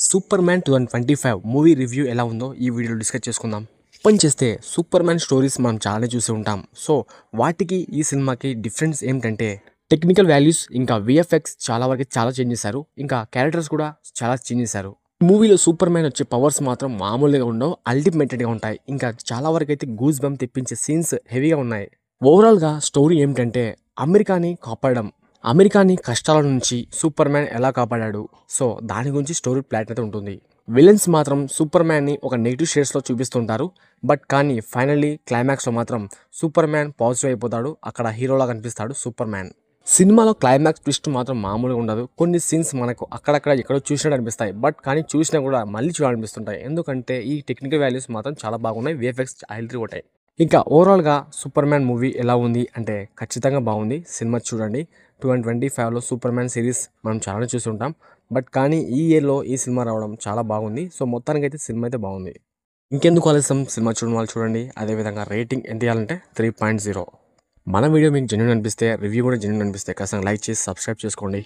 Super man 2025 movie review ఎలా ఉందో ఈ వీడియోలో డిస్కస్ చేసుకుందాం. ఓపెన్ చేస్తే సూపర్ మ్యాన్ స్టోరీస్ మనం చాలా చూసి ఉంటాం. సో వాటికి ఈ సినిమాకి డిఫరెన్స్ ఏమిటంటే టెక్నికల్ వాల్యూస్ ఇంకా విఎఫ్ఎక్స్ చాలా వరకు చాలా చేంజ్ చేశారు. ఇంకా క్యారెక్టర్స్ కూడా చాలా చేంజ్ చేశారు. మూవీలో సూపర్ మ్యాన్ వచ్చే పవర్స్ మాత్రం మామూలుగా ఉండవు, అల్టిమేటెడ్గా ఉంటాయి. ఇంకా చాలా వరకు అయితే గూస్ బంప్ తెప్పించే సీన్స్ హెవీగా ఉన్నాయి. ఓవరాల్గా స్టోరీ ఏమిటంటే అమెరికాని కాపాడడం, అమెరికాని కష్టాల నుంచి సూపర్ మ్యాన్ ఎలా కాపాడాడు, సో దాని గురించి స్టోరీ ప్లాట్ అయితే ఉంటుంది. విలన్స్ మాత్రం సూపర్ మ్యాన్ని ఒక నెగిటివ్ షేడ్స్లో చూపిస్తుంటారు. బట్ కానీ ఫైనల్లీ క్లైమాక్స్లో మాత్రం సూపర్ మ్యాన్ పాజిటివ్ అయిపోతాడు. అక్కడ హీరోలా కనిపిస్తాడు సూపర్ మ్యాన్. సినిమాలో క్లైమాక్స్ ట్విస్ట్ మాత్రం మామూలుగా ఉండదు. కొన్ని సీన్స్ మనకు అక్కడక్కడ ఎక్కడో చూసినట్టు అనిపిస్తాయి. బట్ కానీ చూసినా కూడా మళ్ళీ చూడాలనిపిస్తుంటాయి. ఎందుకంటే ఈ టెక్నికల్ వాల్యూస్ మాత్రం చాలా బాగున్నాయి. విఎఫ్ఎక్స్ హైలైట్ కొట్టాయి. ఇంకా ఓవరాల్గా సూపర్ మ్యాన్ మూవీ ఎలా ఉంది అంటే ఖచ్చితంగా బాగుంది. సినిమా చూడండి. 2025లో సూపర్ మ్యాన్ సిరీస్ మనం చాలా చూసి ఉంటాం. బట్ కానీ ఈ ఇయర్లో ఈ సినిమా రావడం చాలా బాగుంది. సో మొత్తానికైతే సినిమా అయితే బాగుంది. ఇంకెందుకు ఆలస్యం, సినిమా చూడడం వాళ్ళు చూడండి. అదేవిధంగా రేటింగ్ ఎంత ఇవ్వాలంటే 3.0. మన వీడియో మీకు జెన్యూన్ అనిపిస్తే, రివ్యూ కూడా జెన్యూన్ అనిపిస్తే ఖచ్చితంగా లైక్ చేసి సబ్స్క్రైబ్ చేసుకోండి.